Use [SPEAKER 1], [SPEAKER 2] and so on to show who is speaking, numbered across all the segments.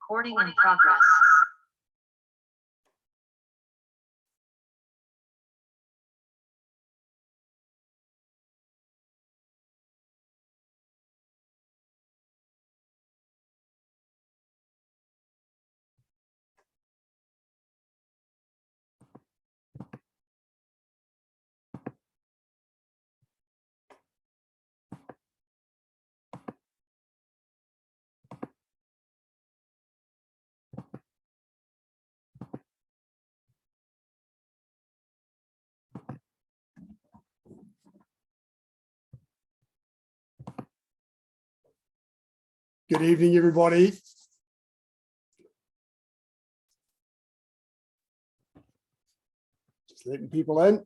[SPEAKER 1] Recording in progress.
[SPEAKER 2] Good evening, everybody. Just letting people in.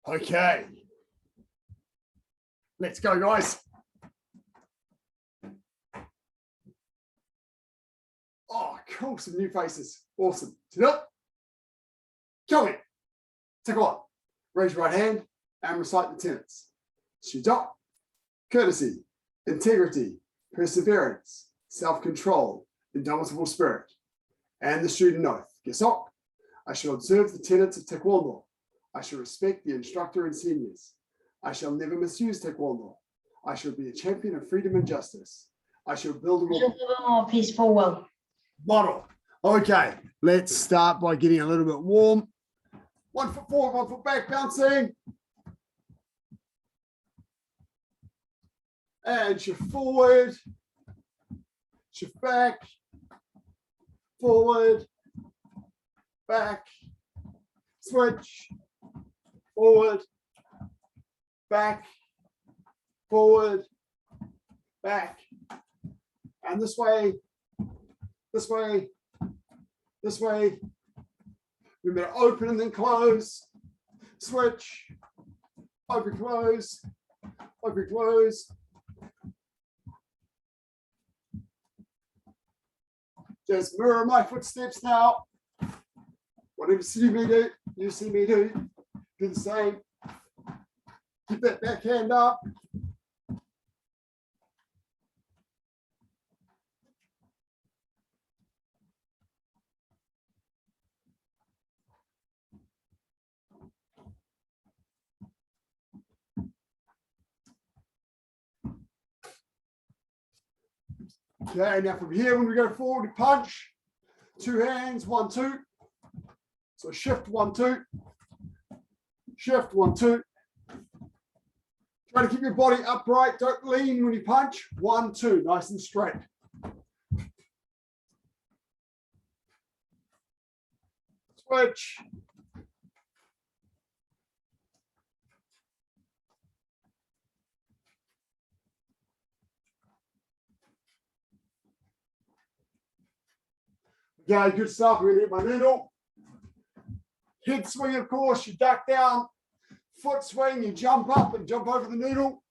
[SPEAKER 2] Okay. Let's go, guys. Oh, cool. Some new faces. Awesome. Sit up. Come in. Take a one. Raise your right hand and recite the tenets. Shujat, courtesy, integrity, perseverance, self-control, indomitable spirit, and the student oath. Gesok, I shall observe the tenets of Taekwondo. I shall respect the instructor and seniors. I shall never misuse Taekwondo. I shall be a champion of freedom and justice. I shall build a
[SPEAKER 3] more peaceful world.
[SPEAKER 2] model. Okay, let's start by getting a little bit warm. 1 foot forward, 1 foot back, bouncing. And shift forward, shift back, forward, back, switch, forward, back, forward, back, and this way, this way, this way. Remember to open and then close, switch, open, close, open, close. Just mirror my footsteps now. Whatever you see me do, do the same. Keep that back hand up. Okay, now from here, when we go forward, we punch. 2 hands, 1, 2. So shift 1, 2. Shift 1, 2. Try to keep your body upright. Don't lean when you punch. 1, 2, nice and straight. Switch. Okay, good stuff. We're going to hit my needle. Head swing, of course, you duck down. Foot swing, you jump up and jump over the needle.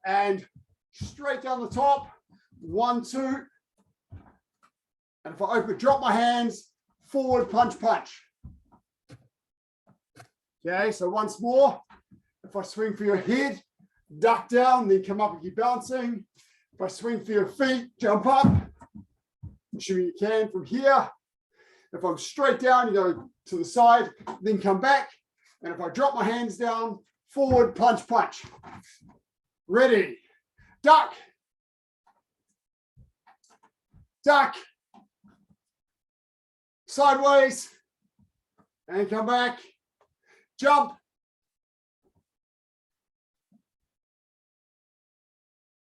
[SPEAKER 2] And straight down the top. 1, 2. And if I open, drop my hands, forward, punch, punch. Okay, so once more. If I swing for your head, duck down, then come up and keep bouncing. If I swing for your feet, jump up. Sure you can from here. If I'm straight down, you go to the side, then come back. And if I drop my hands down, forward, punch, punch. Ready. Duck. Duck. Sideways. And come back. Jump.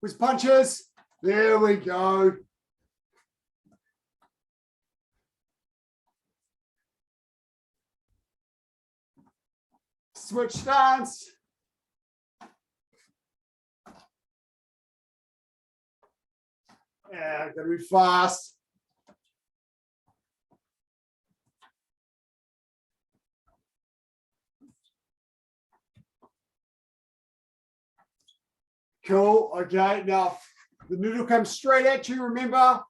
[SPEAKER 2] With punches. There we go. Switch stance. Yeah, gotta be fast. Cool. Okay. Now the noodle comes straight at you. Remember,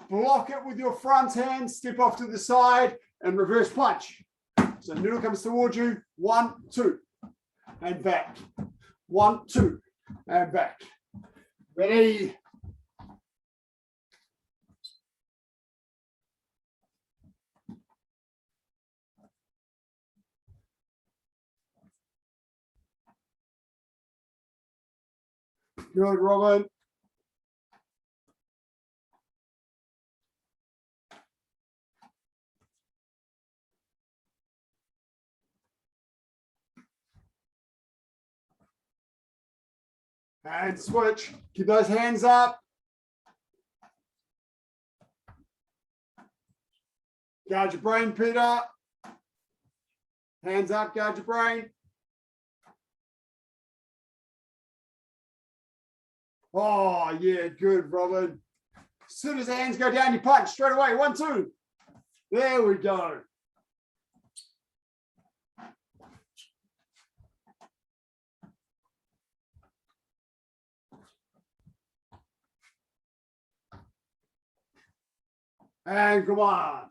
[SPEAKER 2] block it with your front hand, step off to the side, and reverse punch. So noodle comes towards you. 1, 2, and back. 1, 2, and back. Ready? Good, Robin. And switch. Keep those hands up. Guard your brain, Peter. Hands up, guard your brain. Oh, yeah, good, Robin. As soon as the hands go down, you punch straight away. 1, 2. There we go. And come on.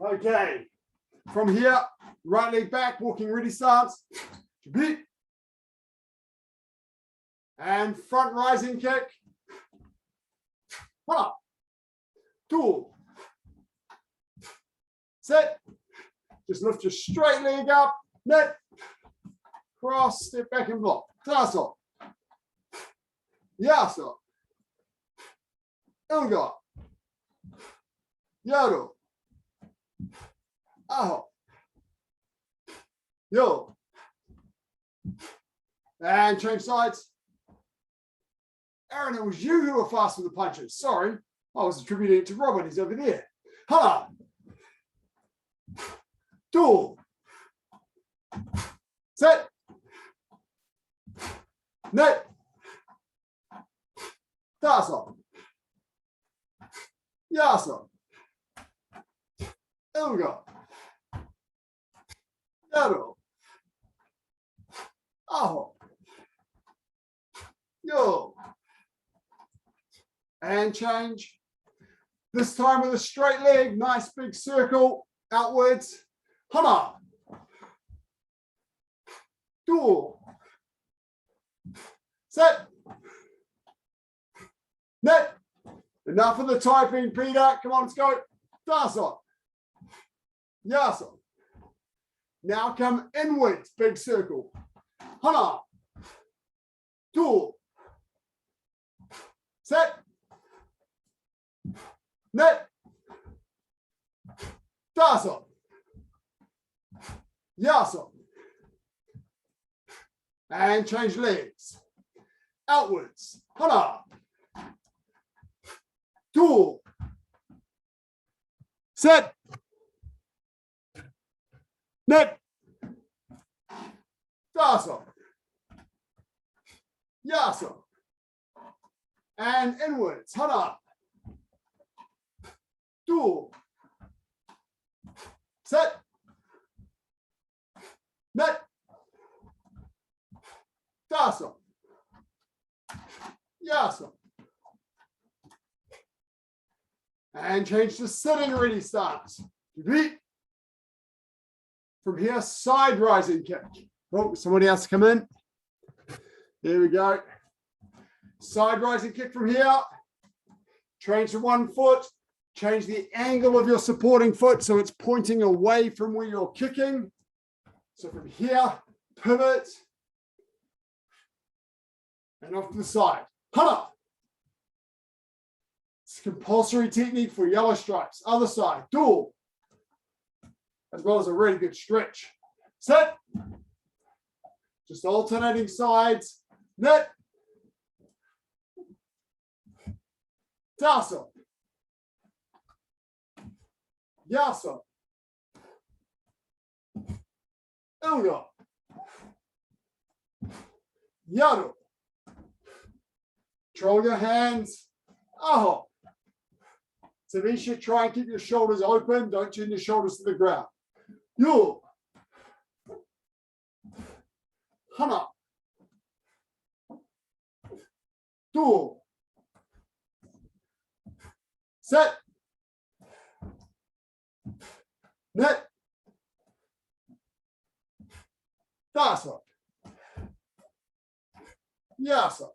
[SPEAKER 2] Okay. From here, right leg back, walking ready stance. And front rising kick. 1, 2. Set. Just lift your straight leg up. Net. Cross, step back and block. Taso. Yaso. Ilga. Yaro. Aho. Yo. And change sides. Aaron, it was you who were fast with the punches. Sorry, I was attributing it to Robin. He's over there. Ha. Two. Set. Net. Taso. Yaso. Ilga. Yaro. Aho. Yo. And change. This time with a straight leg, nice big circle outwards. Hana. Two. Set. Net. Enough of the typing, Peter. Come on, let's go. Daso. Yaso. Now come inwards, big circle. Hana. Two. Set. Net. Daso. Yaso. And change legs. Outwards. Hana. Two. Set. Net. Daso. Yaso. And inwards. Hana. Two. Set. Net. Daso. Yaso. And change to sitting ready stance. Repeat. From here, side rising kick. Oh, somebody else come in. There we go. Side rising kick from here. Change to 1 foot. Change the angle of your supporting foot so it's pointing away from where you're kicking. So from here, pivot. And off to the side. Hana. It's a compulsory technique for yellow stripes. Other side, dual. As well as a really good stretch. Set. Just alternating sides. Net. Taso. Yaso. Ilga. Yaro. Control your hands. Aho. Tavisha, try and keep your shoulders open. Don't turn your shoulders to the ground. Yo. Hana. two, set, net, tasa, yasa,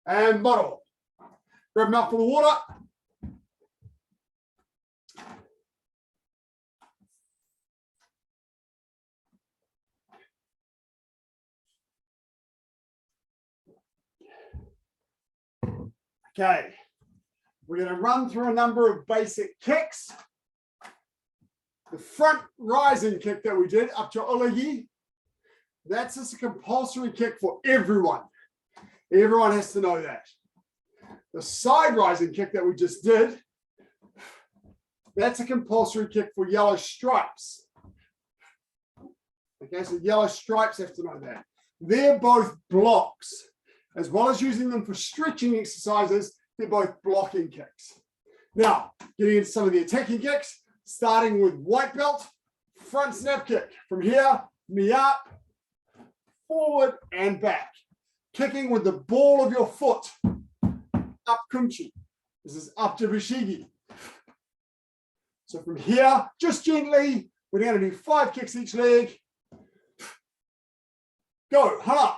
[SPEAKER 2] and bottle. Grab a mouthful of water. Okay, we're going to run through a number of basic kicks. The front rising kick that we did up to olagi, that's just a compulsory kick for everyone. Everyone has to know that. The side rising kick that we just did, that's a compulsory kick for yellow stripes. Okay, so yellow stripes have to know that. They're both blocks. As well as using them for stretching exercises, they're both blocking kicks. Now, getting into some of the attacking kicks, starting with white belt, front snap kick. From here, knee up, forward and back. Kicking with the ball of your foot, up kunchi. This is up to bushigi. So from here, just gently, we're going to do 5 kicks each leg. Go, hana.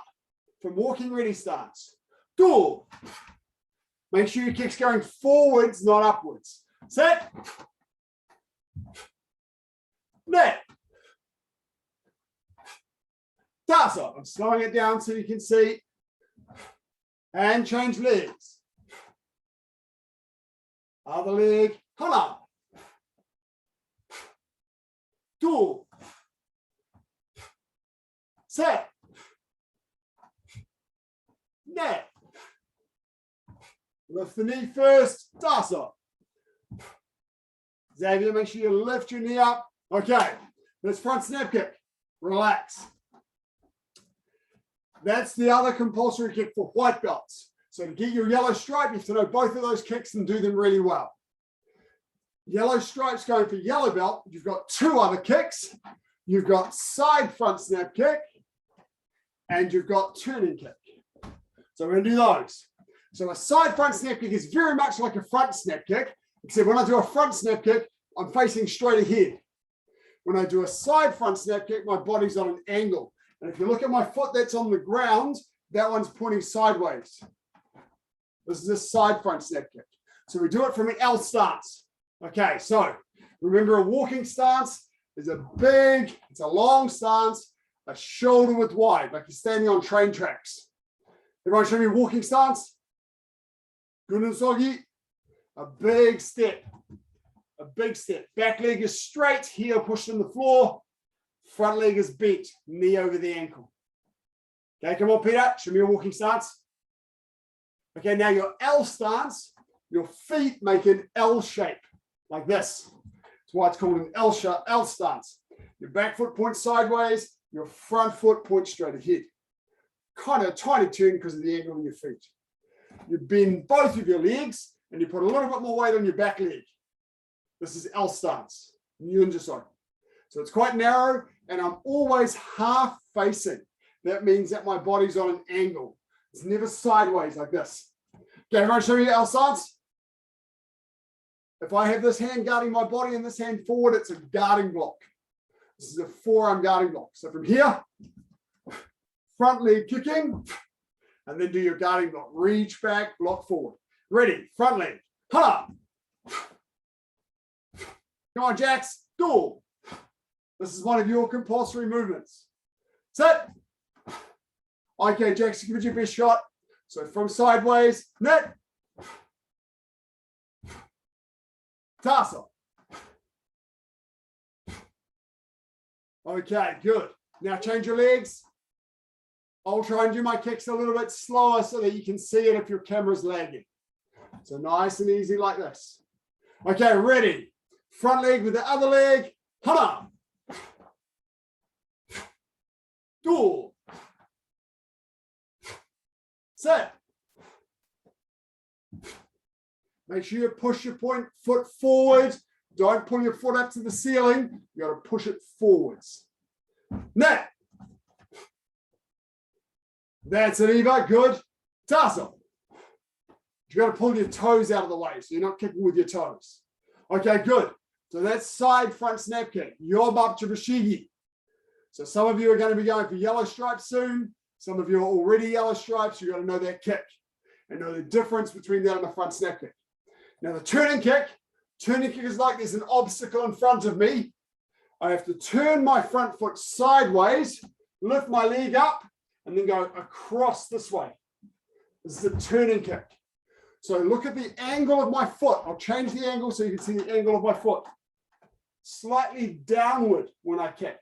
[SPEAKER 2] From walking ready stance. Two. Make sure your kick's going forwards, not upwards. Set. Net. Tasa. I'm slowing it down so you can see. And change legs. Other leg. Hana. Two. Set. Net. Lift the knee first. Tasa. Xavier, make sure you lift your knee up. Okay, let's front snap kick. Relax. That's the other compulsory kick for white belts. So to get your yellow stripe, you have to know both of those kicks and do them really well. Yellow stripes going for yellow belt. You've got 2 other kicks. You've got side front snap kick and you've got turning kick. So we're going to do those. So a side front snap kick is very much like a front snap kick, except when I do a front snap kick, I'm facing straight ahead. When I do a side front snap kick, my body's on an angle. And if you look at my foot that's on the ground, that one's pointing sideways. This is a side front snap kick. So we do it from an L stance. Okay, so remember a walking stance is it's a long stance, a shoulder width wide, like you're standing on train tracks. Everyone show me a walking stance. Gununsogi. A big step. A big step. Back leg is straight, heel pushed on the floor. Front leg is bent, knee over the ankle. Okay, come on, Peter. Show me a walking stance. Okay, now your L stance, your feet make an L shape, like this. That's why it's called an L stance. Your back foot points sideways, your front foot points straight ahead. Kind of a tiny turn because of the angle on your feet. You bend both of your legs and you put a little bit more weight on your back leg. This is L stance. So it's quite narrow and I'm always half facing. That means that my body's on an angle. It's never sideways like this. Okay, everyone show me L stance. If I have this hand guarding my body and this hand forward, it's a guarding block. This is a forearm guarding block. So from here, front leg kicking, and then do your guarding block. Reach back, block forward. Ready, front leg. Hana. Come on, Jax. Do. This is one of your compulsory movements. Set. Okay, Jax, give it your best shot. So from sideways, net. Tasa. Okay, good. Now change your legs. I'll try and do my kicks a little bit slower so that you can see it if your camera's lagging. So nice and easy like this. Okay, ready. Front leg with the other leg. Hana. Do. Set. Make sure you push your foot forward. Don't pull your foot up to the ceiling. You got to push it forwards. Net. That's it, Eva. Good. Tassel. You've got to pull your toes out of the way so you're not kicking with your toes. Okay, good. So that's side front snap kick. Yob Chibashigi. So some of you are going to be going for yellow stripes soon. Some of you are already yellow stripes. You've got to know that kick and know the difference between that and the front snap kick. Now the turning kick is like there's an obstacle in front of me. I have to turn my front foot sideways, lift my leg up, and then go across this way. This is the turning kick. So look at the angle of my foot. I'll change the angle so you can see the angle of my foot. Slightly downward when I kick.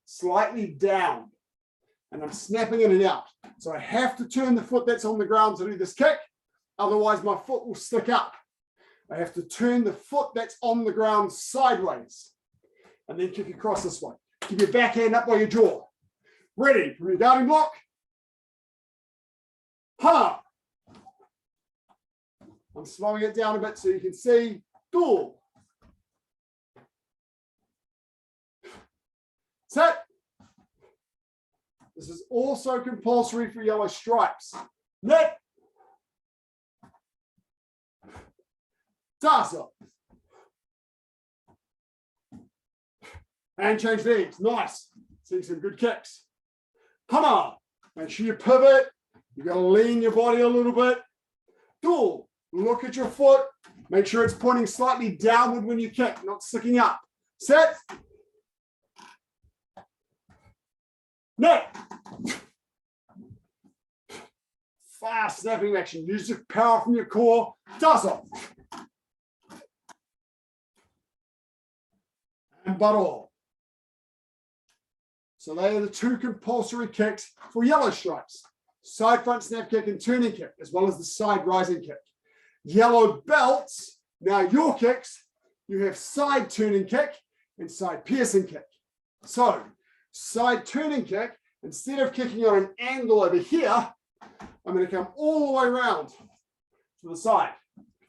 [SPEAKER 2] Slightly down. And I'm snapping in and out. So I have to turn the foot that's on the ground to do this kick. Otherwise, my foot will stick up. I have to turn the foot that's on the ground sideways. And then kick across this way. Keep your backhand up by your jaw. Ready from your guarding block. Ha! I'm slowing it down a bit so you can see. Door. Set. This is also compulsory for yellow stripes. Net. Tassel. And change legs. Nice. See some good kicks. Come on. Make sure you pivot. You've got to lean your body a little bit. Door. Look at your foot. Make sure it's pointing slightly downward when you kick, not sticking up. Set. Net. Fast snapping action. Use the power from your core. Tussle. And butt all. So they are the two compulsory kicks for yellow stripes. Side front snap kick and turning kick, as well as the side rising kick. Yellow belts, now your kicks, you have side turning kick and side piercing kick. So side turning kick, instead of kicking on an angle over here, I'm going to come all the way around to the side.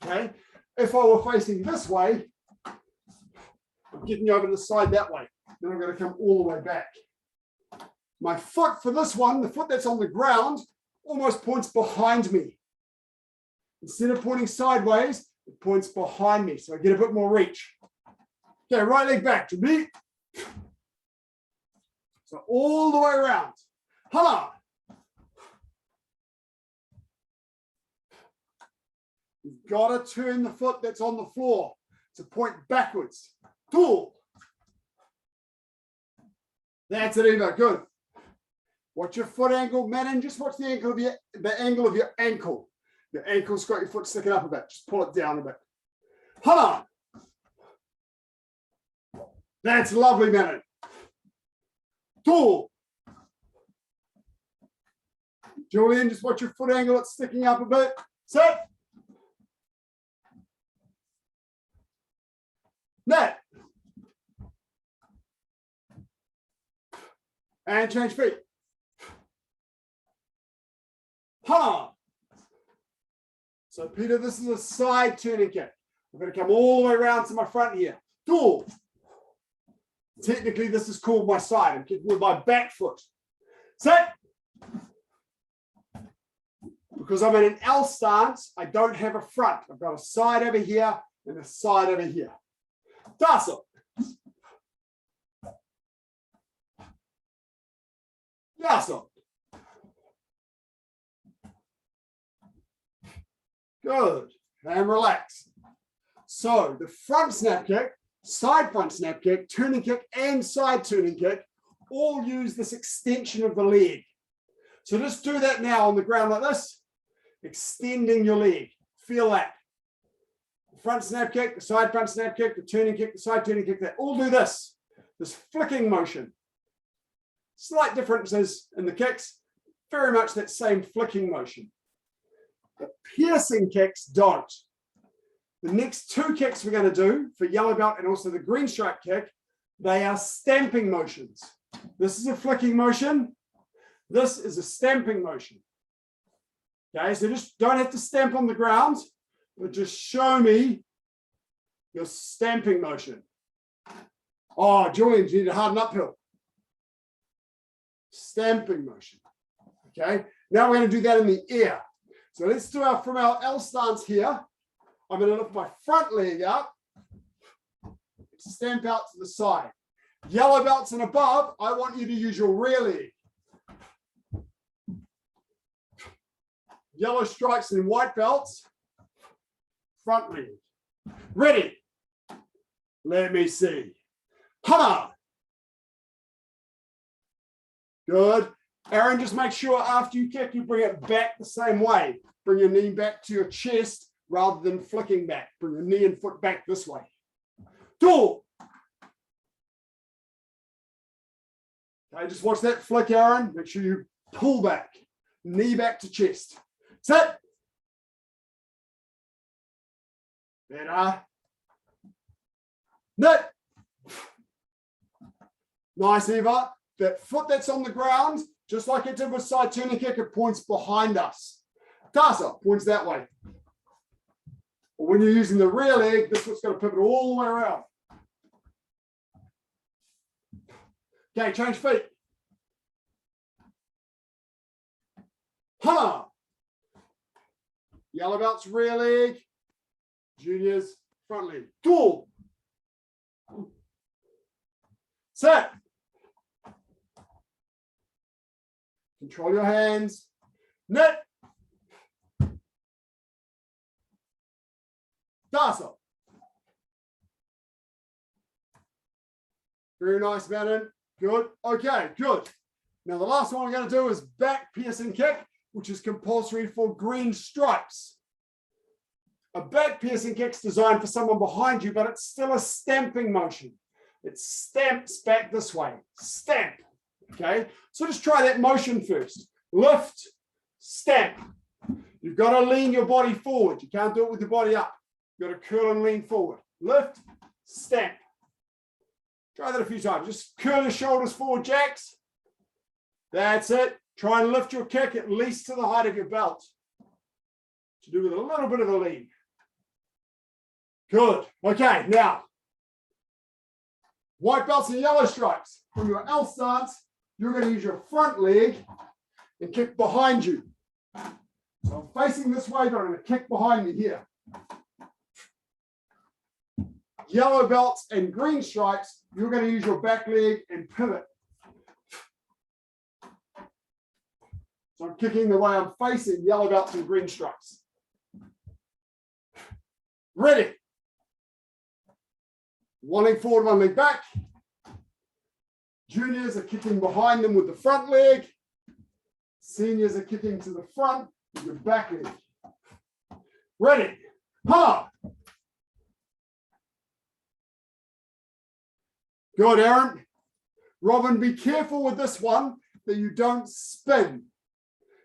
[SPEAKER 2] Okay. If I were facing this way, I'm kicking over to the side that way. Then I'm going to come all the way back. My foot for this one, the foot that's on the ground, almost points behind me. Instead of pointing sideways, it points behind me. So I get a bit more reach. Okay, right leg back to me. So all the way around. Hala. You've got to turn the foot that's on the floor to point backwards. Tool. That's it, Eva. Good. Watch your foot angle, man, and just watch the angle of your ankle. Your ankle's got your foot sticking up a bit. Just pull it down a bit. Hold on. That's lovely, man. Tool. Julian, just watch your foot angle. It's sticking up a bit. Set. Net. And change feet. Ha! So Peter, this is a side turning kick. I'm going to come all the way around to my front here. Door. Technically, this is called my side. I'm kicking with my back foot. Set. Because I'm in an L stance, I don't have a front. I've got a side over here and a side over here. Tassel. Tassel. Good. And relax. So the front snap kick, side front snap kick, turning kick, and side turning kick all use this extension of the leg. So just do that now on the ground like this, extending your leg. Feel that. The front snap kick, the side front snap kick, the turning kick, the side turning kick, they all do this flicking motion. Slight differences in the kicks, very much that same flicking motion. The piercing kicks don't. The next two kicks we're going to do for yellow belt and also the green stripe kick, they are stamping motions. This is a flicking motion. This is a stamping motion. Okay, so just don't have to stamp on the ground, but just show me your stamping motion. Oh, Julian, you need to harden uphill. Stamping motion. Okay, now we're going to do that in the air. So let's do from our L stance here. I'm going to lift my front leg up, stamp out to the side. Yellow belts and above, I want you to use your rear leg. Yellow stripes and white belts, front leg. Ready? Let me see. Hana. Good. Aaron, just make sure after you kick, you bring it back the same way. Bring your knee back to your chest rather than flicking back. Bring your knee and foot back this way. Do. Okay, just watch that flick, Aaron. Make sure you pull back. Knee back to chest. Sit. Better. Knit. Nice, Eva. That foot that's on the ground, just like it did with side turning kick, it points behind us. Tasa points that way. But when you're using the rear leg, this foot's going to pivot all the way around. Okay, change feet. Hana. Yellow belts, rear leg. Juniors, front leg. Dual. Set. Control your hands. Knit. Dasa. Very nice, Madden. Good. Okay, good. Now the last one we're going to do is back piercing kick, which is compulsory for green stripes. A back piercing kick is designed for someone behind you, but it's still a stamping motion. It stamps back this way. Stamp. Okay, so just try that motion first. Lift, stamp. You've got to lean your body forward. You can't do it with your body up. You've got to curl and lean forward. Lift, stamp. Try that a few times. Just curl your shoulders forward, Jacks. That's it. Try and lift your kick at least to the height of your belt. To do with a little bit of a lean. Good. Okay, now, white belts and yellow stripes. From your L stance, you're going to use your front leg and kick behind you. So I'm facing this way, but I'm going to kick behind me here. Yellow belts and green stripes, you're going to use your back leg and pivot. So I'm kicking the way I'm facing yellow belts and green stripes. Ready. One leg forward, one leg back. Juniors are kicking behind them with the front leg. Seniors are kicking to the front with the back leg. Ready. Ha! Good, Aaron. Robin, be careful with this one that you don't spin.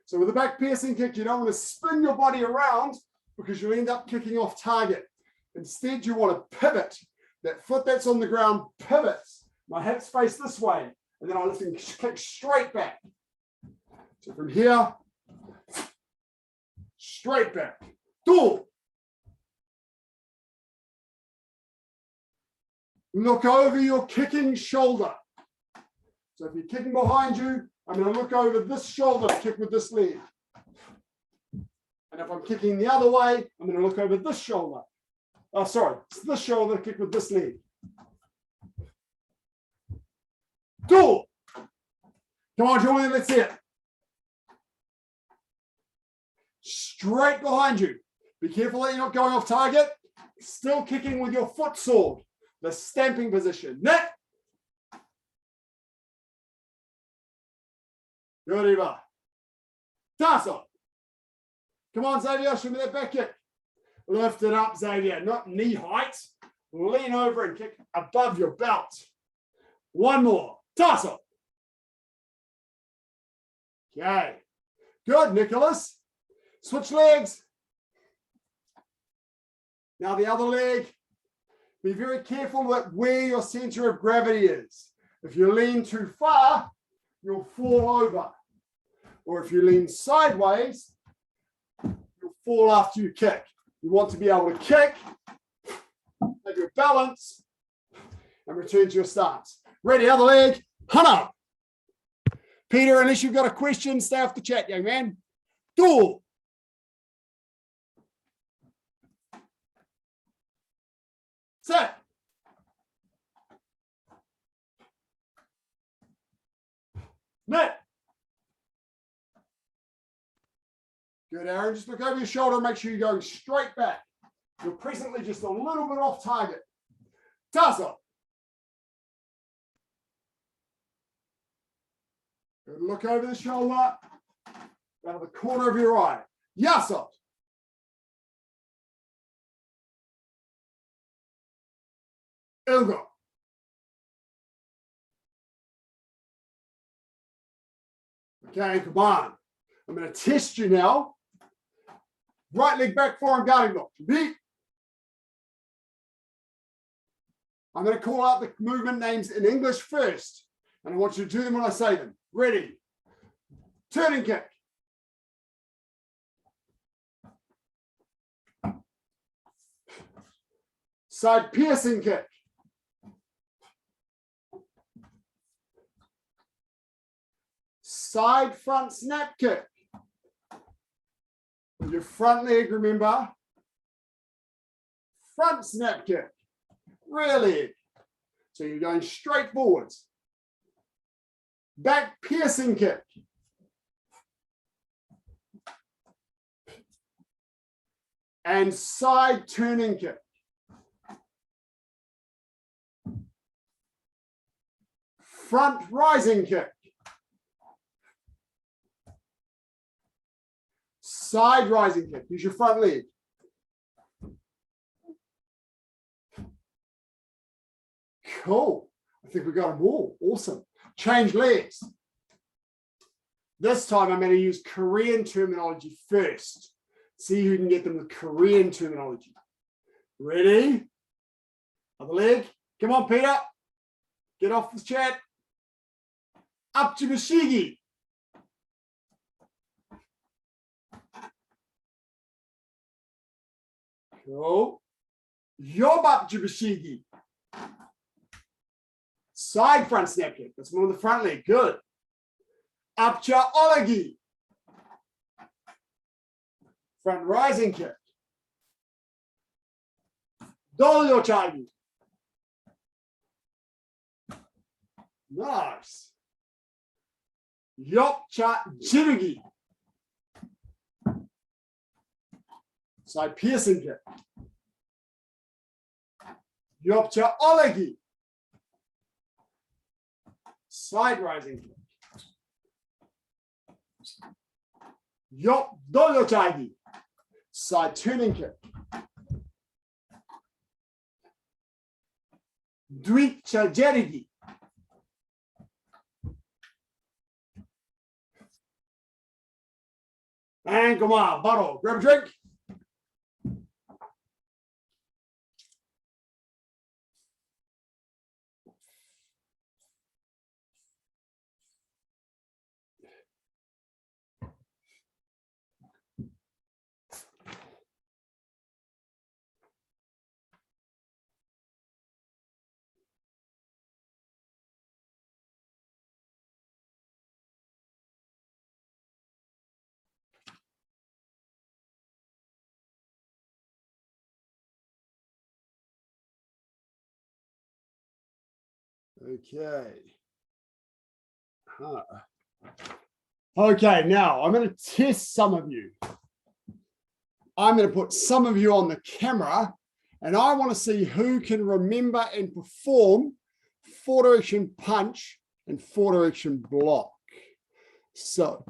[SPEAKER 2] So with the back piercing kick, you don't want to spin your body around because you'll end up kicking off target. Instead, you want to pivot. That foot that's on the ground pivots. My hips face this way, and then I lift and kick straight back. So from here, straight back. Do. Look over your kicking shoulder. So if you're kicking behind you, I'm going to look over this shoulder to kick with this leg. And if I'm kicking the other way, I'm going to look over this shoulder. Oh, sorry, it's this shoulder to kick with this leg. Do. Come on, Julian, let's see it. Straight behind you. Be careful that you're not going off target. Still kicking with your foot sword. The stamping position. Net. Good, Eva. Tasso. Come on, Xavier, show me that back kick. Lift it up, Xavier, not knee height. Lean over and kick above your belt. One more. Tasso. Okay. Good, Nicholas. Switch legs. Now the other leg. Be very careful with where your center of gravity is. If you lean too far, you'll fall over. Or if you lean sideways, you'll fall after you kick. You want to be able to kick, have your balance, and return to your stance. Ready, other leg, Hana. Peter, unless you've got a question, stay off the chat, young man. Do. Sit. Knit. Good, Aaron. Just look over your shoulder and make sure you're going straight back. You're presently just a little bit off target. Tasso. Good. Look over the shoulder. Out of the corner of your eye. Yasot. Ilgo. Okay, come on. I'm going to test you now. Right leg back, forearm guarding block. Beat. I'm going to call out the movement names in English first, and I want you to do them when I say them. Ready. Turning kick. Side piercing kick. Side front snap kick. With your front leg, remember. Front snap kick. Rear leg. So you're going straight forwards. Back piercing kick. And side turning kick. Front rising kick. Side rising kick. Use your front leg. Cool. I think we got them all. Awesome. Change legs. This time I'm going to use Korean terminology first. See who can get them with Korean terminology. Ready? Other leg. Come on, Peter. Get off the chat. Up to Mashigi. Cool. Yob up to Mashigi. Side front snap kick. That's more on the front leg. Good. Apcha olagi. Front rising kick. Dolyo chagi. Nice. Yopcha jirugi. Side piercing kick. Yopcha olagi. Side rising kick. Yop dolyo chagi. Side turning kick. Dwicha jirugi. And come on, bottle. Grab a drink. Okay. Okay, now I'm going to test some of you. I'm going to put some of you on the camera, and I want to see who can remember and perform four direction punch and four direction block. So,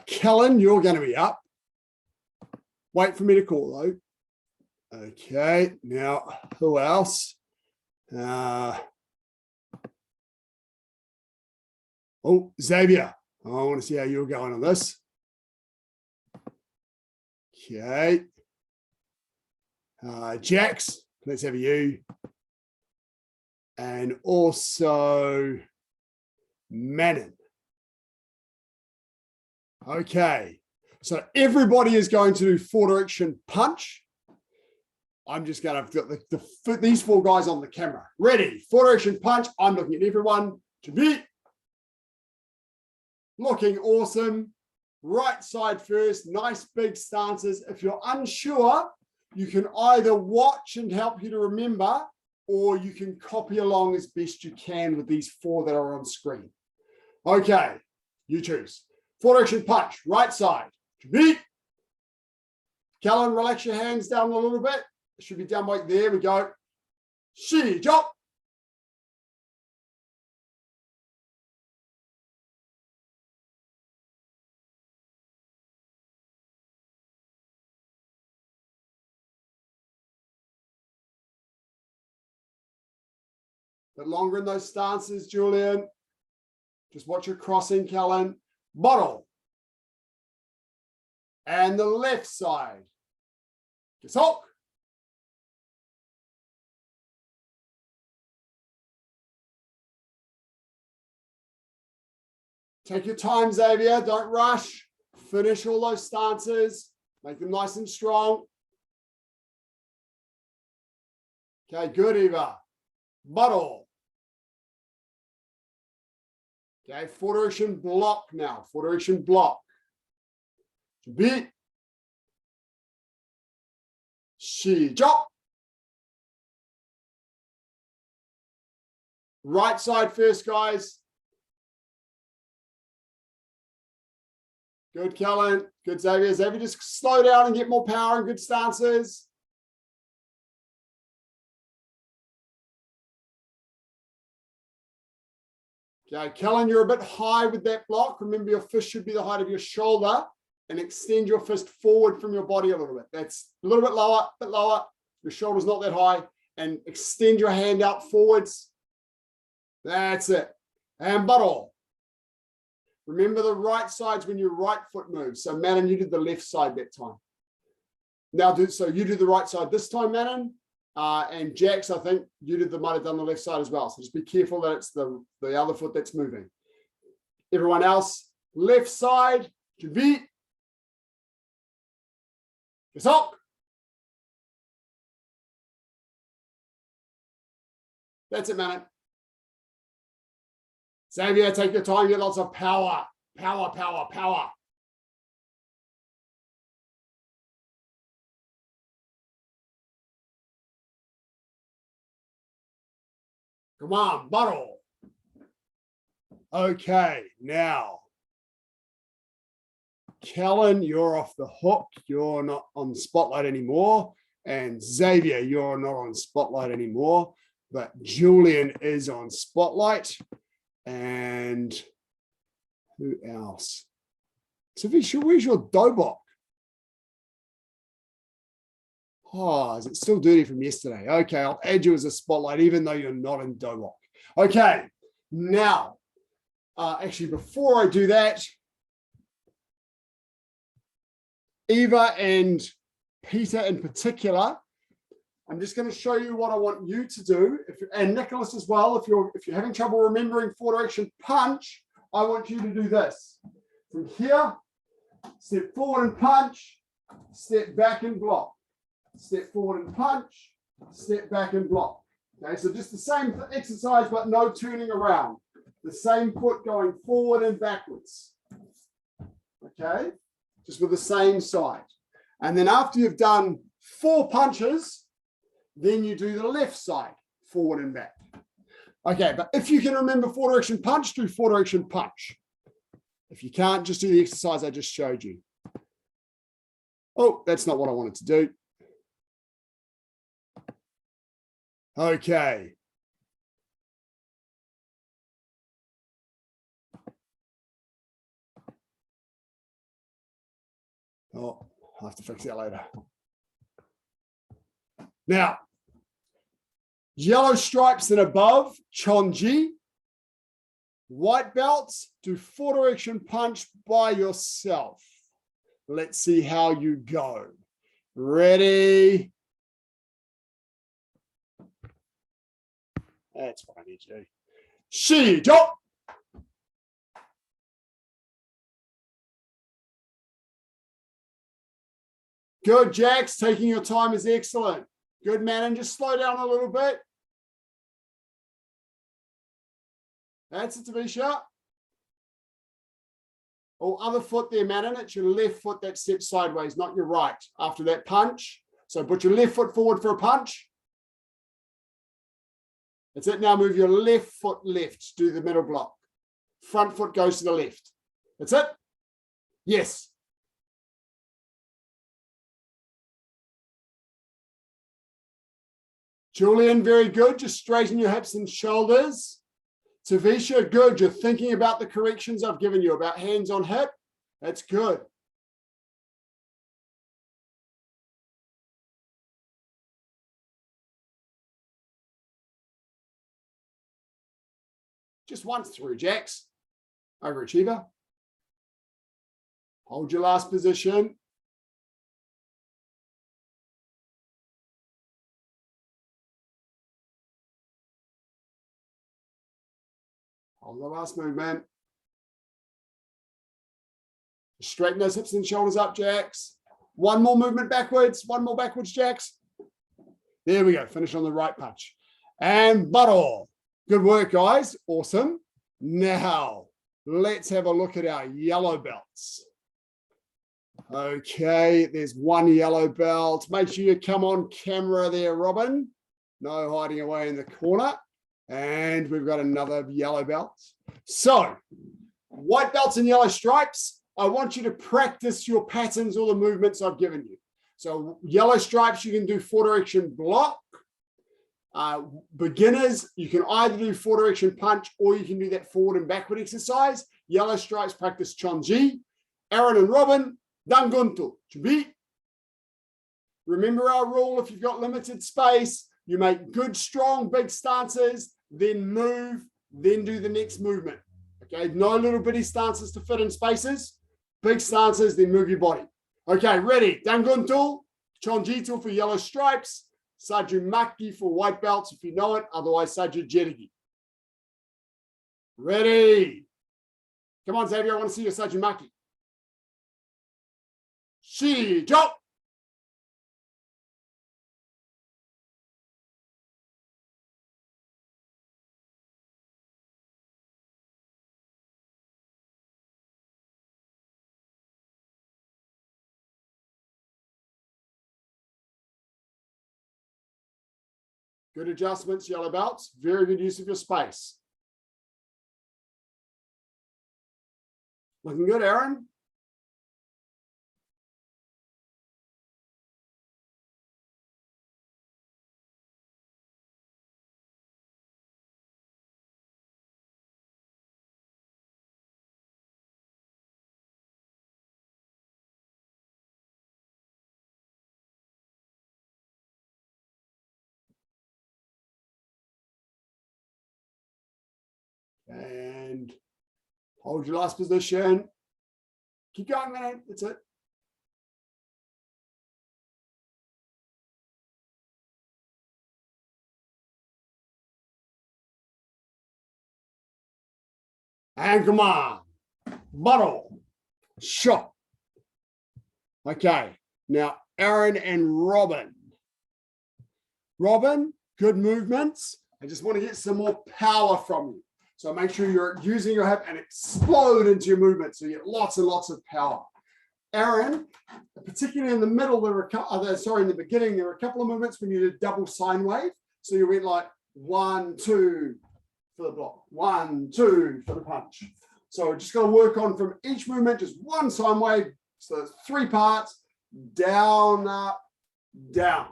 [SPEAKER 2] Kellen, you're going to be up. Wait for me to call though. Okay, now who else? Oh, Xavier, I want to see how you're going on this. Okay. Jax, let's have you. And also Manon. Okay. So everybody is going to do four direction punch. I'm just going to put these four guys on the camera. Ready? Four direction punch. I'm looking at everyone to beat. Looking awesome. Right side first, nice big stances. If you're unsure, you can either watch and help you to remember, or you can copy along as best you can with these 4 that are on screen. Okay, you choose. Forward action punch, right side. Beat. Kellen, relax your hands down a little bit. It should be down like there we go. Shi, chop. Bit longer in those stances, Julian. Just watch your crossing, Kellen. Bottle. And the left side. Gesok. Take your time, Xavier. Don't rush. Finish all those stances. Make them nice and strong. Okay, good, Eva. Bottle. Okay, forward direction block now. Forward direction block. Beat. Shi, chop. Right side first, guys. Good, Kellen. Good, Xavier. Xavier, just slow down and get more power and good stances. Okay, Kellen, you're a bit high with that block. Remember, your fist should be the height of your shoulder, and extend your fist forward from your body a little bit. That's a little bit lower, bit lower. Your shoulder's not that high, and extend your hand out forwards. That's it. And bottle. Remember the right side's when your right foot moves. So Manon, you did the left side that time. Now so you do the right side this time, Manon. And Jax, I think you might have done the left side as well. So just be careful that it's the other foot that's moving. Everyone else, left side, beat. Gesok. That's it, Manon. Xavier, take your time, get lots of power. Power, power, power. Come on, bottle. Okay, now. Kellen, you're off the hook. You're not on the spotlight anymore. And Xavier, you're not on spotlight anymore. But Julian is on spotlight. And who else? Tavisha, where's your dobok? Oh, is it still dirty from yesterday? Okay, I'll add you as a spotlight, even though you're not in dobok. Okay, now, actually, before I do that, Eva and Peter in particular, I'm just going to show you what I want you to do, and Nicholas as well. If you're having trouble remembering forward direction punch, I want you to do this. From here, step forward and punch, step back and block. Step forward and punch, step back and block. Okay, so just the same exercise, but no turning around. The same foot going forward and backwards. Okay, just with the same side. And then after you've done 4 punches, then you do the left side, forward and back. Okay, but if you can remember forward direction punch, do forward direction punch. If you can't, just do the exercise I just showed you. Oh, that's not what I wanted to do. Okay. Oh, I'll have to fix that later. Now, yellow stripes and above, Chon-Ji. White belts, do forward direction punch by yourself. Let's see how you go. Ready? That's what I need to do. Shi, chop. Good, Jax. Taking your time is excellent. Good, man. And just slow down a little bit. That's it, Tavisha. or other foot there, Madeline. It's your left foot that steps sideways, not your right after that punch. So put your left foot forward for a punch. That's it. Now move your left foot left. Do the middle block. Front foot goes to the left. That's it. Yes. Julian, very good. Just straighten your hips and shoulders. Tavisha, good. You're thinking about the corrections I've given you about hands on hip. That's good. Just once through, Jax. Overachiever. Hold your last position. Hold the last movement. Straighten those hips and shoulders up, Jax. One more movement backwards. One more backwards, Jax. There we go. Finish on the right punch. And buttle. Good work, guys. Awesome. Now, let's have a look at our yellow belts. Okay, there's one yellow belt. Make sure you come on camera there, Robin. No hiding away in the corner. And we've got another yellow belt. So, white belts and yellow stripes, I want you to practice your patterns or the movements I've given you. So, yellow stripes, you can do 4-direction block. Beginners, you can either do 4-direction punch or you can do that forward and backward exercise. Yellow stripes, practice Chon-Ji. Aaron and Robin, Danguntu. Chubi. Remember our rule, if you've got limited space, you make good, strong, big stances, then move, then do the next movement. Okay, no little bitty stances to fit in spaces. Big stances, then move your body. Okay, ready. Danguntu, Chon-Ji for yellow stripes. Saju makgi for white belts, if you know it. Otherwise, saju jirugi. Ready. Come on, Xavier. I want to see your saju makgi. Shijo. Good adjustments, yellow belts. Very good use of your space. Looking good, Aaron. And hold your last position. Keep going, man. That's it. And come on. Bottle. Shot. Okay. Now, Aaron and Robin. Robin, good movements. I just want to get some more power from you. So make sure you're using your hip and explode into your movement so you get lots and lots of power. Aaron, particularly in the middle, in the beginning, there were a couple of movements when you did double sine wave. So you went like 1, 2 for the block, 1, 2 for the punch. So we're just going to work on from each movement, just one sine wave. So it's 3 parts, down, up, down.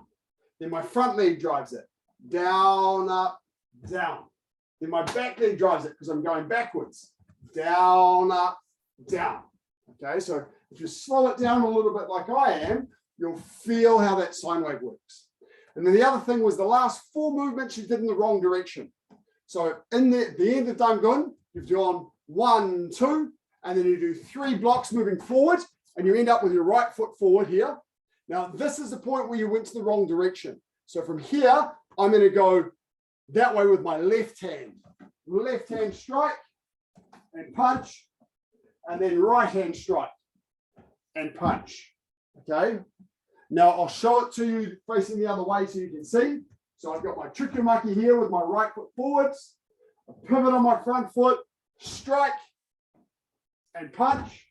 [SPEAKER 2] Then my front leg drives it, down, up, down. Then my back leg drives it because I'm going backwards. Down, up, down. Okay, so if you slow it down a little bit like I am, you'll feel how that sine wave works. And then the other thing was the last 4 movements you did in the wrong direction. So in the end of Dangun, you've done 1, 2, and then you do 3 blocks moving forward, and you end up with your right foot forward here. Now, this is the point where you went to the wrong direction. So from here, I'm going to go that way with my left hand strike and punch, and then right hand strike and punch. Okay. Now I'll show it to you facing the other way so you can see. So I've got my chukumaki here with my right foot forwards, a pivot on my front foot, strike and punch,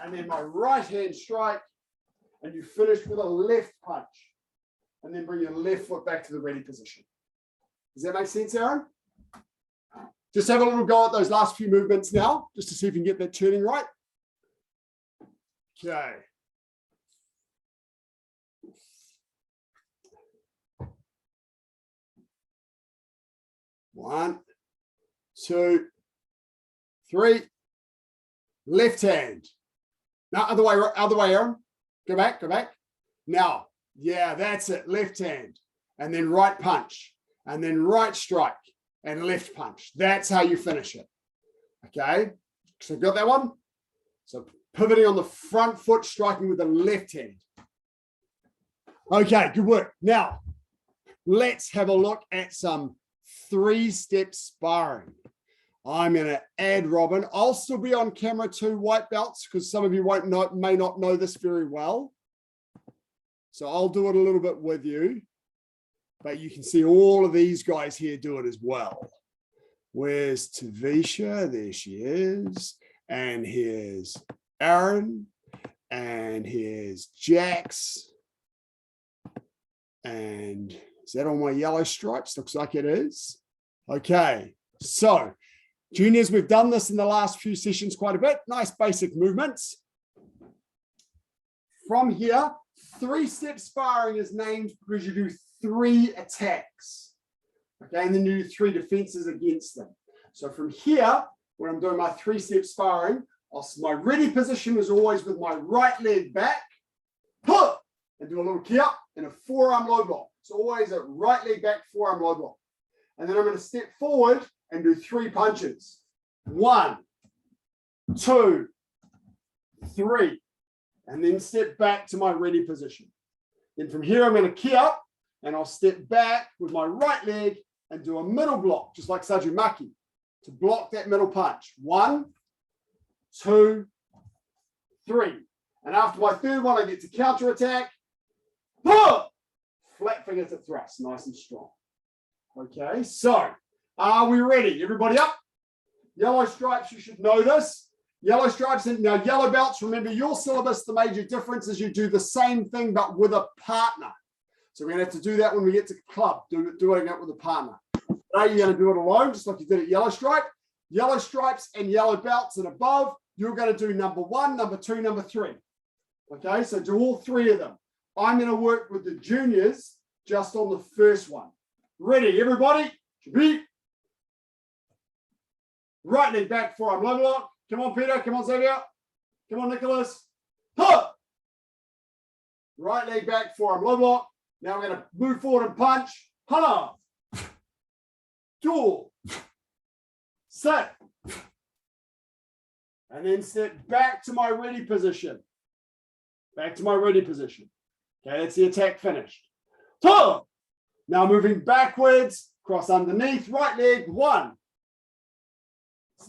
[SPEAKER 2] and then my right hand strike, and you finish with a left punch, and then bring your left foot back to the ready position. Does that make sense, Aaron? Just have a little go at those last few movements now, just to see if you can get that turning right. Okay. One, two, three. Left hand. Now, other way, Aaron. Go back. Now, yeah, that's it. Left hand. And then right punch. And then right strike. And left punch. That's how you finish it. Okay? So got that one? So pivoting on the front foot, striking with the left hand. Okay, good work. Now, let's have a look at some 3-step sparring. I'm going to add Robin. I'll still be on camera too, white belts, because some of you may not know this very well. So I'll do it a little bit with you. But you can see all of these guys here do it as well. Where's Tavisha? There she is. And here's Aaron. And here's Jax. And is that all my yellow stripes? Looks like it is. Okay, so juniors, we've done this in the last few sessions quite a bit. Nice basic movements. From here, 3-step sparring is named because you do 3 attacks. Okay, and then you do 3 defenses against them. So from here, when I'm doing my 3-step sparring, my ready position is always with my right leg back, and do a little key up and a forearm low block. So always a right leg back, forearm low block. And then I'm going to step forward and do 3 punches. 1, 2, 3. And then step back to my ready position. Then from here, I'm going to key up and I'll step back with my right leg and do a middle block, just like saju makgi, to block that middle punch. 1, 2, 3. And after my third one, I get to counter attack. Flat fingers at thrust, nice and strong. Okay, so are we ready? Everybody up? Yellow stripes, you should know this. Yellow stripes, and now yellow belts, remember your syllabus, the major difference is you do the same thing, but with a partner. So we're going to have to do that when we get to club, doing it with a partner. Today you're going to do it alone, just like you did at yellow stripe. Yellow stripes and yellow belts and above, you're going to do number 1, number 2, number 3. Okay, so do all 3 of them. I'm going to work with the juniors just on the first one. Ready, everybody? Be. Right leg back, forearm low block. Come on, Peter. Come on, Xavier. Come on, Nicholas. Right leg back, forearm low block. Now we're going to move forward and punch. Hana. Duel. Sit. And then step back to my ready position. Back to my ready position. Okay, that's the attack finished. Now moving backwards, cross underneath, right leg, 1.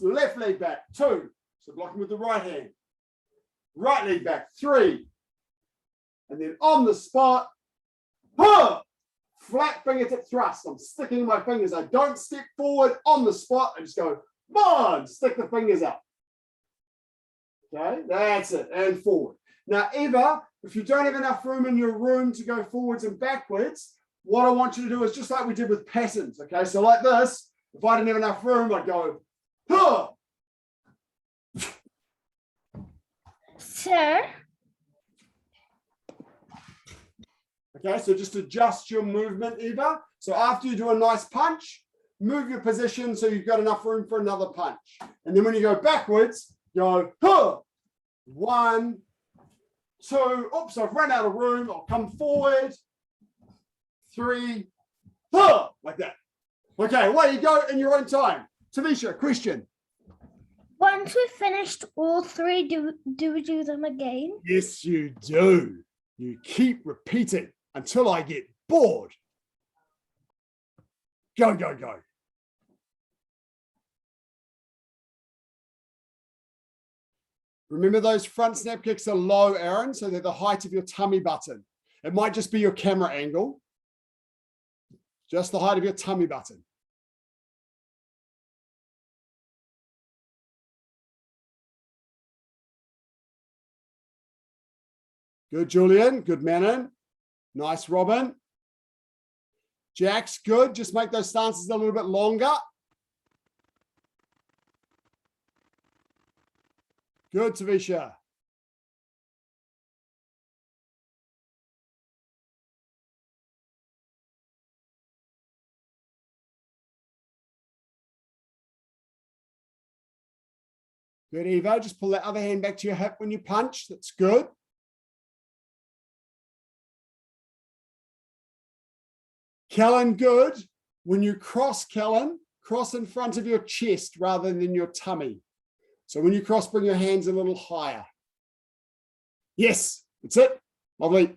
[SPEAKER 2] Left leg back, 2. So blocking with the right hand. Right leg back, 3. And then on the spot, flat fingertip thrust. I'm sticking my fingers. I don't step forward on the spot. I just go, stick the fingers up. Okay, that's it, and forward. Now, Eva, if you don't have enough room in your room to go forwards and backwards, what I want you to do is just like we did with patterns. Okay, so like this, if I didn't have enough room, I'd go,
[SPEAKER 3] Sir?
[SPEAKER 2] Okay, so just adjust your movement, Eva. So after you do a nice punch, move your position so you've got enough room for another punch. And then when you go backwards, go, 1, 2, oops, I've run out of room. I'll come forward. 3, like that. Okay, away you go in your own time. Tavisha, question.
[SPEAKER 3] Once we've finished all 3, do we do them again?
[SPEAKER 2] Yes, you do. You keep repeating until I get bored. Go, go, go. Remember those front snap kicks are low, Aaron, so they're the height of your tummy button. It might just be your camera angle. Just the height of your tummy button. Good, Julian. Good, Manon. Nice, Robin. Jax, good. Just make those stances a little bit longer. Good, Tavisha. Good, Eva. Just pull that other hand back to your hip when you punch. That's good. Kellen, good. When you cross, Kellen, cross in front of your chest rather than your tummy. So when you cross, bring your hands a little higher. Yes, that's it. Lovely.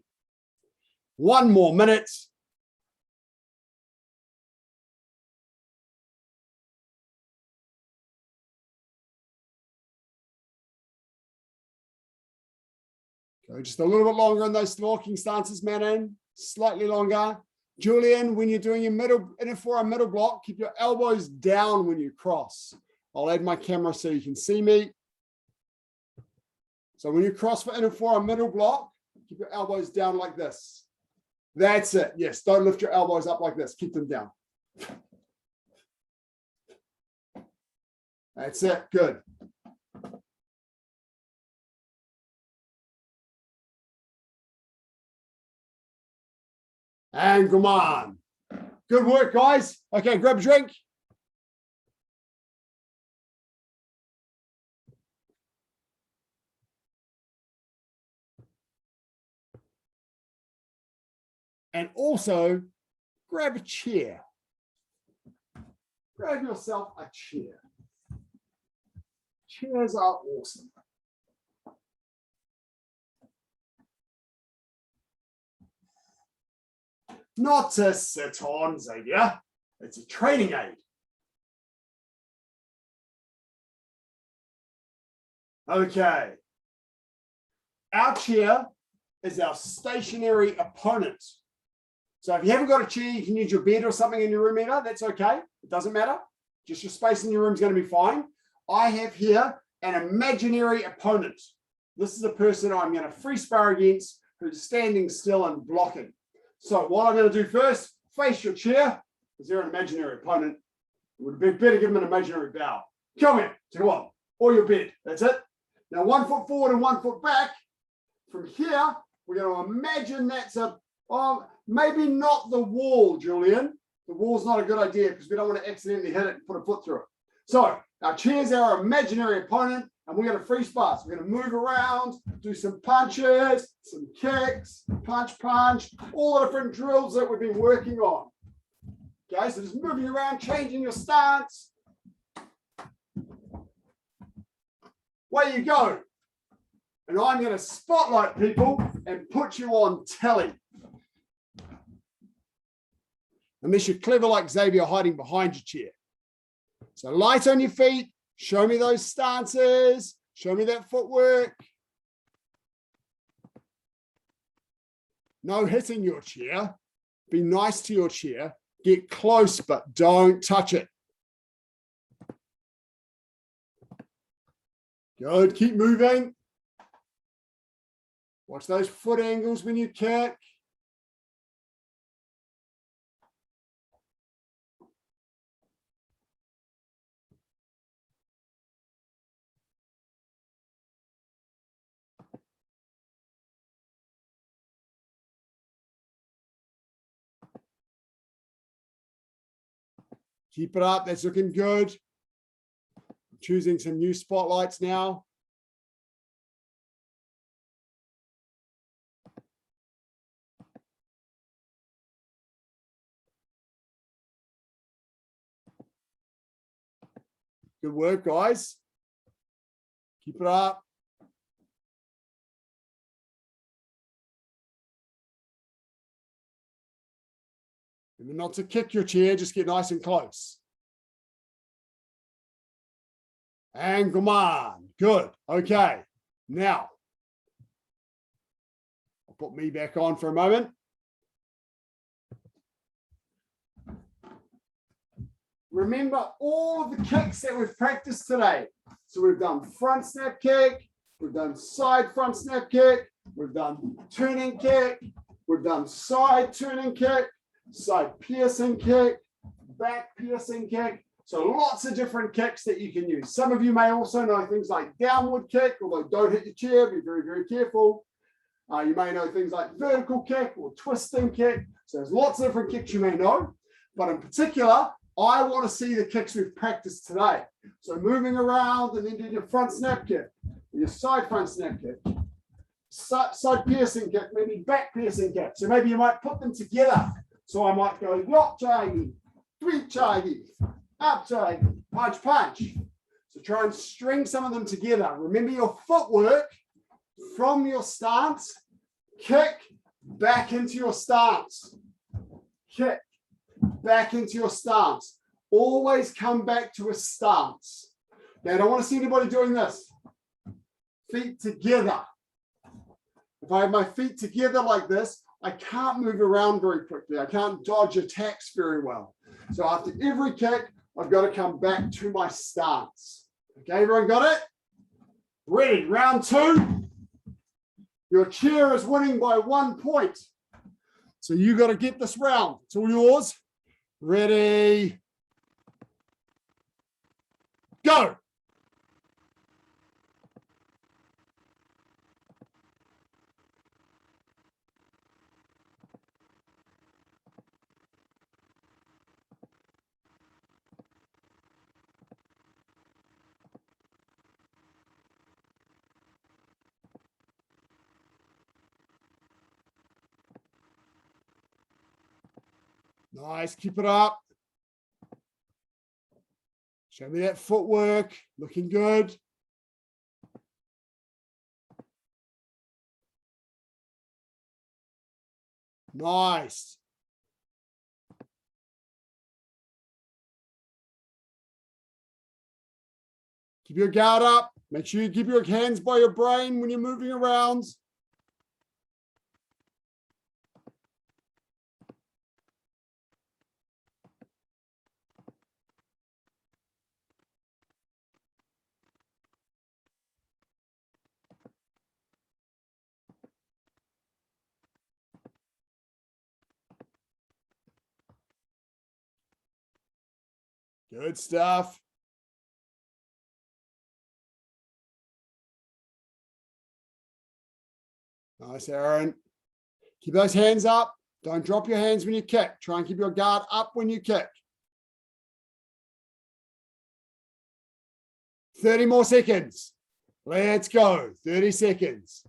[SPEAKER 2] 1 more minute. Go just a little bit longer in those walking stances, Manon. Slightly longer. Julian, when you're doing your middle, inner forearm middle block, keep your elbows down when you cross. I'll add my camera so you can see me. So when you cross for inner forearm middle block, keep your elbows down like this. That's it. Yes, don't lift your elbows up like this. Keep them down. That's it. Good. And come on. Good work, guys. Okay, grab a drink. And also, grab a chair. Grab yourself a chair. Chairs are awesome. Not to sit on, Xavier. It's a training aid. Okay. Our chair is our stationary opponent. So if you haven't got a chair, you can use your bed or something in your room either. That's okay. It doesn't matter. Just your space in your room is going to be fine. I have here an imaginary opponent. This is a person I'm going to free spar against who's standing still and blocking. So what I'm going to do first, face your chair, because they're an imaginary opponent. It would be better give them an imaginary bow. Come here, come on, or your bed. That's it. Now 1 foot forward and 1 foot back. From here, we're going to imagine that's maybe not the wall, Julian. The wall's not a good idea because we don't want to accidentally hit it and put a foot through it. So our chair's our imaginary opponent, and we're going to free spar. So we're going to move around, do some punches, some kicks, punch, punch, all the different drills that we've been working on. Okay, so just moving around, changing your stance. Away you go. And I'm going to spotlight people and put you on telly. Unless you're clever like Xavier hiding behind your chair. So light on your feet. Show me those stances. Show me that footwork. No hitting your chair. Be nice to your chair. Get close, but don't touch it. Good. Keep moving. Watch those foot angles when you kick. Keep it up. That's looking good. I'm choosing some new spotlights now. Good work, guys. Keep it up. Remember not to kick your chair, just get nice and close. And come on. Good. Okay. Now, I'll put me back on for a moment. Remember all of the kicks that we've practiced today. So we've done front snap kick, We've done side front snap kick. We've done turning kick. We've done side turning kick, side piercing kick, back piercing kick. So lots of different kicks that you can use. Some of you may also know things like downward kick, although don't hit your chair, be very, very careful. You may know things like vertical kick or twisting kick. So there's lots of different kicks you may know. But in particular, I want to see the kicks we've practiced today. So moving around and then doing your front snap kick, your side front snap kick, side piercing kick, maybe back piercing kick. So maybe you might put them together. So I might go yok chagi, tweet chagi, up chagi, punch, punch. So try and string some of them together. Remember your footwork from your stance, kick, back into your stance, kick, back into your stance. Always come back to a stance. Now, I don't want to see anybody doing this. Feet together. If I have my feet together like this, I can't move around very quickly. I can't dodge attacks very well. So after every kick, I've got to come back to my stance. Okay, everyone got it? Ready, round two. Your chair is winning by 1 point. So you got to get this round. It's all yours. Ready, go. Nice, keep it up. Show me that footwork, looking good. Nice. Keep your guard up. Make sure you keep your hands by your brain when you're moving around. Good stuff. Nice, Aaron. Keep those hands up. Don't drop your hands when you kick. Try and keep your guard up when you kick. 30 more seconds. Let's go. 30 seconds.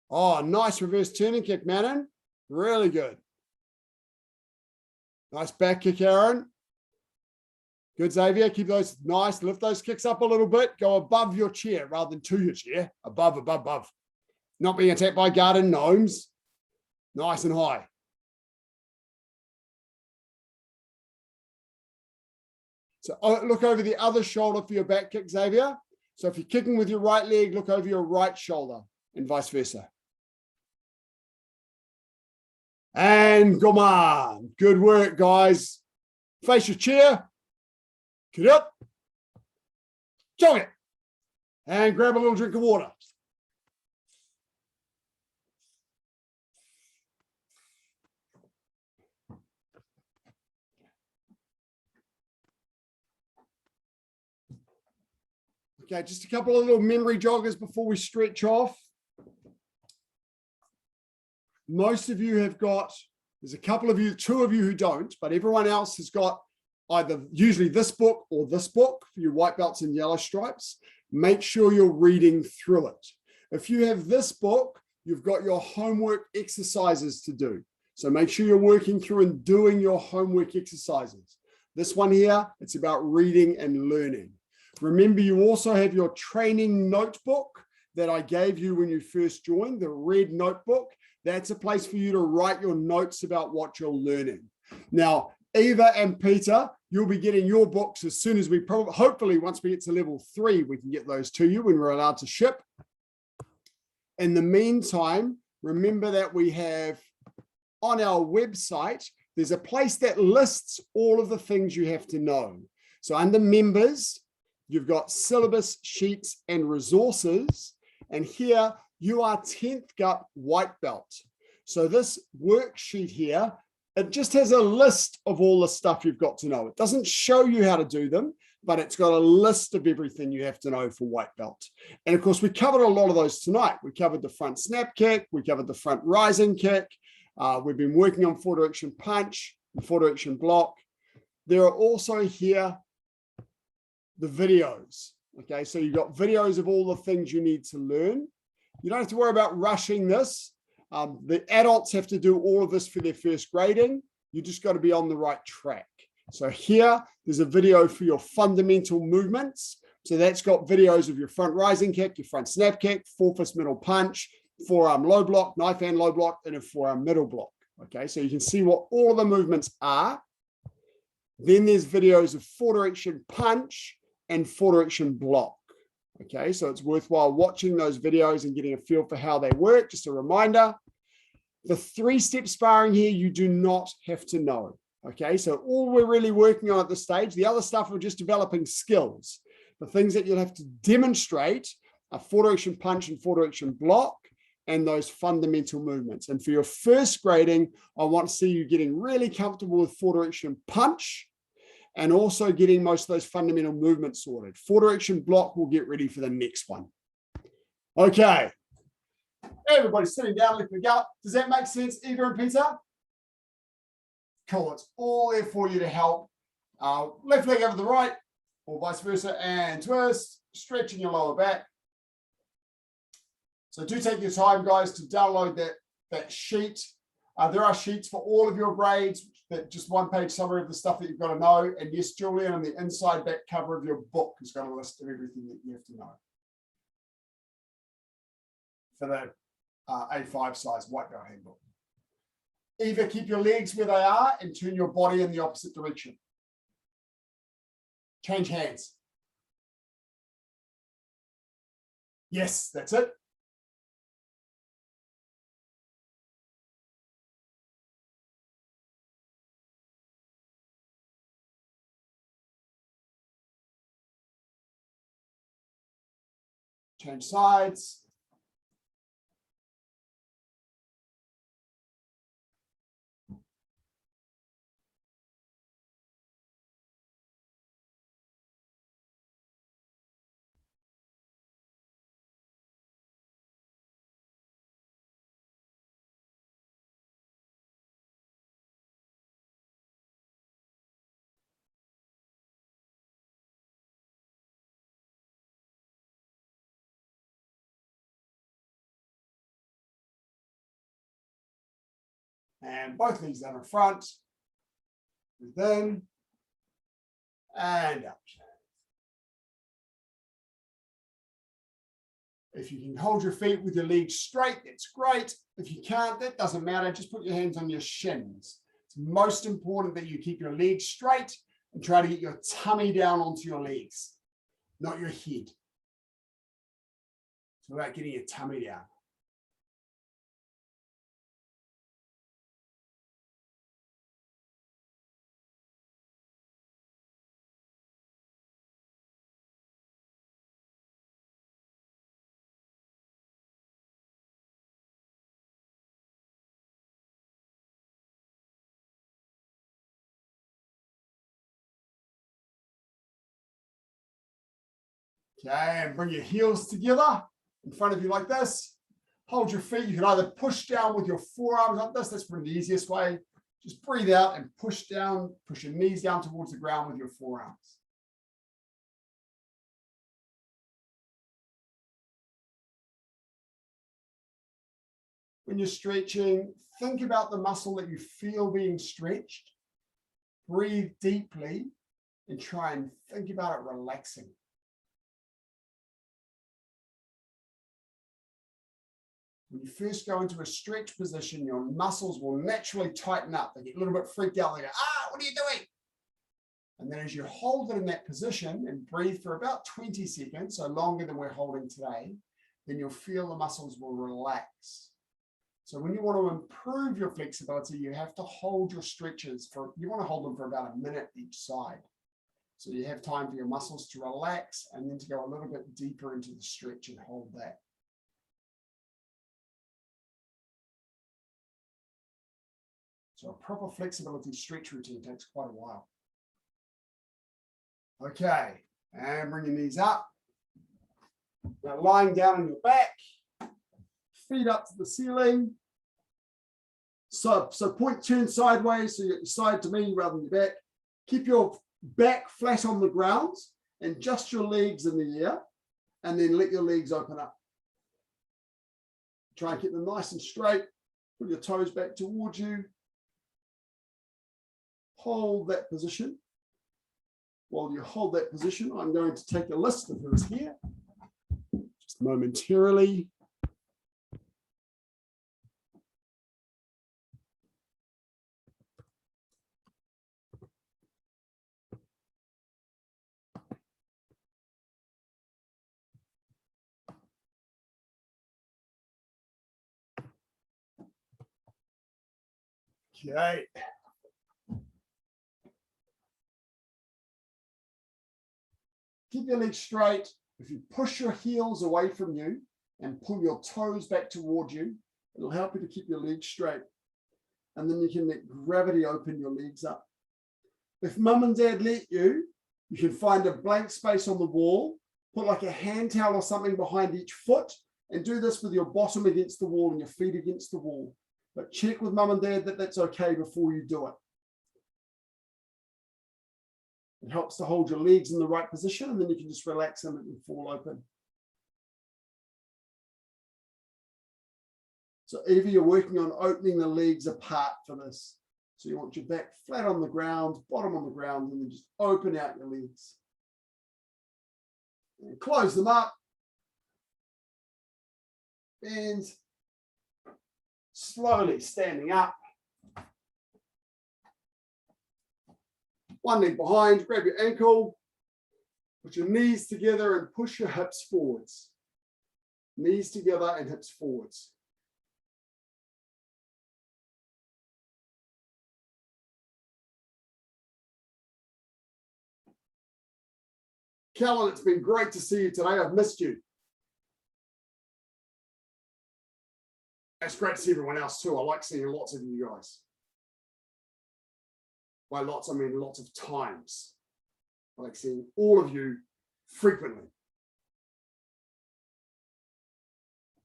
[SPEAKER 2] Oh, nice reverse turning kick, Manon. Really good. Nice back kick, Aaron. Good, Xavier. Keep those nice. Lift those kicks up a little bit. Go above your chair rather than to your chair. Above, above, above. Not being attacked by garden gnomes. Nice and high. So look over the other shoulder for your back kick, Xavier. So if you're kicking with your right leg, look over your right shoulder and vice versa. And come on. Good work, guys. Face your chair. Get up. Jog it. And grab a little drink of water. Okay, just a couple of little memory joggers before we stretch off. Most of you have got, there's a couple of you, 2 of you who don't, but everyone else has got either usually this book or this book for your white belts and yellow stripes. Make sure you're reading through it. If you have this book, you've got your homework exercises to do. So make sure you're working through and doing your homework exercises. This one here, it's about reading and learning. Remember, you also have your training notebook that I gave you when you first joined, the red notebook. That's a place for you to write your notes about what you're learning. Now, Eva and Peter, you'll be getting your books as soon as we hopefully once we get to level 3, we can get those to you when we're allowed to ship. In the meantime, remember that we have on our website, there's a place that lists all of the things you have to know. So under members, you've got syllabus, sheets, and resources. And here you are 10th gut white belt. So this worksheet here, it just has a list of all the stuff you've got to know. It doesn't show you how to do them, but it's got a list of everything you have to know for white belt. And of course, we covered a lot of those tonight. We covered the front snap kick. We covered the front rising kick. We've been working on four direction punch, the four direction block. There are also here the videos. Okay, so you've got videos of all the things you need to learn. You don't have to worry about rushing this. The adults have to do all of this for their first grading. You just got to be on the right track. So here, there's a video for your fundamental movements. So that's got videos of your front rising kick, your front snap kick, four-fist middle punch, forearm low block, knife hand low block, and a forearm middle block. Okay, so you can see what all the movements are. Then there's videos of four direction punch and four direction block. Okay, so it's worthwhile watching those videos and getting a feel for how they work. Just a reminder, the three-step sparring here, you do not have to know. Okay, so all we're really working on at this stage, the other stuff, we're just developing skills. The things that you'll have to demonstrate are four direction punch and four direction block and those fundamental movements. And for your first grading, I want to see you getting really comfortable with four direction punch and also getting most of those fundamental movements sorted. Four direction block will get ready for the next one. Okay. Everybody sitting down, lift the gut. Does that make sense, Eva and Peter? Cool. It's all there for you to help. Left leg over the right or vice versa and twist, stretching your lower back. So do take your time, guys, to download that sheet. There are sheets for all of your grades, that just one-page summary of the stuff that you've got to know. And yes, Julian, on the inside back cover of your book has got a list of everything that you have to know for the A5 size white belt handbook. Eva, keep your legs where they are and turn your body in the opposite direction. Change hands. Yes, that's it. Change sides. And both knees down in front. Breathe in and out. If you can hold your feet with your legs straight, that's great. If you can't, that doesn't matter. Just put your hands on your shins. It's most important that you keep your legs straight and try to get your tummy down onto your legs, not your head. It's about getting your tummy down. Okay, and bring your heels together in front of you like this. Hold your feet. You can either push down with your forearms like this. That's probably the easiest way. Just breathe out and push down, push your knees down towards the ground with your forearms. When you're stretching, think about the muscle that you feel being stretched. Breathe deeply and try and think about it relaxing. When you first go into a stretch position, your muscles will naturally tighten up. They get a little bit freaked out. They go, what are you doing? And then as you hold it in that position and breathe for about 20 seconds, so longer than we're holding today, then you'll feel the muscles will relax. So when you want to improve your flexibility, you have to hold your stretches you want to hold them for about a minute each side. So you have time for your muscles to relax and then to go a little bit deeper into the stretch and hold that. So a proper flexibility stretch routine takes quite a while. Okay, and bring your knees up. Now lying down on your back, feet up to the ceiling. So point turn sideways, so you get your side to me rather than your back. Keep your back flat on the ground and just your legs in the air, and then let your legs open up. Try and keep them nice and straight. Put your toes back towards you. Hold that position. While you hold that position, I'm going to take a list of who's here. Just momentarily. Okay. Keep your legs straight. If you push your heels away from you and pull your toes back toward you, it'll help you to keep your legs straight. And then you can let gravity open your legs up. If mum and dad let you, you can find a blank space on the wall, put like a hand towel or something behind each foot, and do this with your bottom against the wall and your feet against the wall. But check with mum and dad that that's okay before you do it. It helps to hold your legs in the right position, and then you can just relax them and fall open. So either you're working on opening the legs apart for this. So you want your back flat on the ground, bottom on the ground, and then just open out your legs. And close them up. And slowly standing up. One leg behind, grab your ankle, put your knees together and push your hips forwards. Knees together and hips forwards. Kellen, it's been great to see you today. I've missed you. It's great to see everyone else too. I like seeing lots of you guys. By lots, I mean lots of times. I like seeing all of you frequently.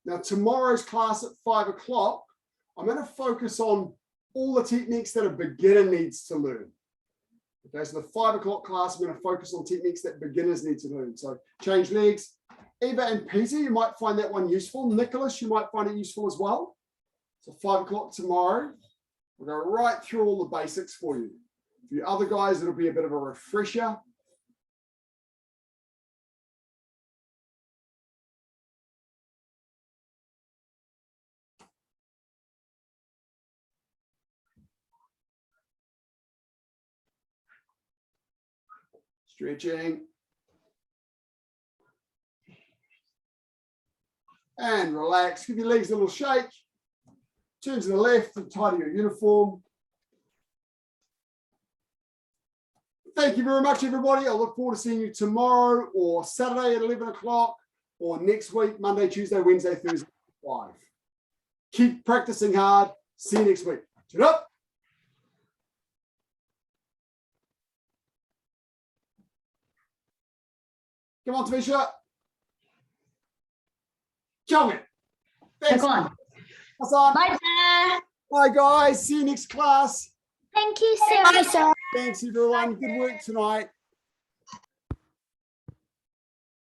[SPEAKER 2] Now, tomorrow's class at 5 o'clock, I'm going to focus on all the techniques that a beginner needs to learn. Okay, so the 5 o'clock class, I'm going to focus on techniques that beginners need to learn. So change legs. Eva and Peter, you might find that one useful. Nicholas, you might find it useful as well. So 5 o'clock tomorrow, we'll go right through all the basics for you. For you other guys, it'll be a bit of a refresher. Stretching. And relax. Give your legs a little shake. Turn to the left and tidy your uniform. Thank you very much, everybody. I look forward to seeing you tomorrow or Saturday at 11 o'clock or next week, Monday, Tuesday, Wednesday, Thursday at 5. Keep practicing hard. See you next week. Chin up. Come on, Tamisha. Come in. Thanks.
[SPEAKER 1] Come on.
[SPEAKER 2] Hassan.
[SPEAKER 1] Bye, sir.
[SPEAKER 2] Bye, guys. See you next class.
[SPEAKER 3] Thank you, sir.
[SPEAKER 2] Thanks, everyone. Good work tonight.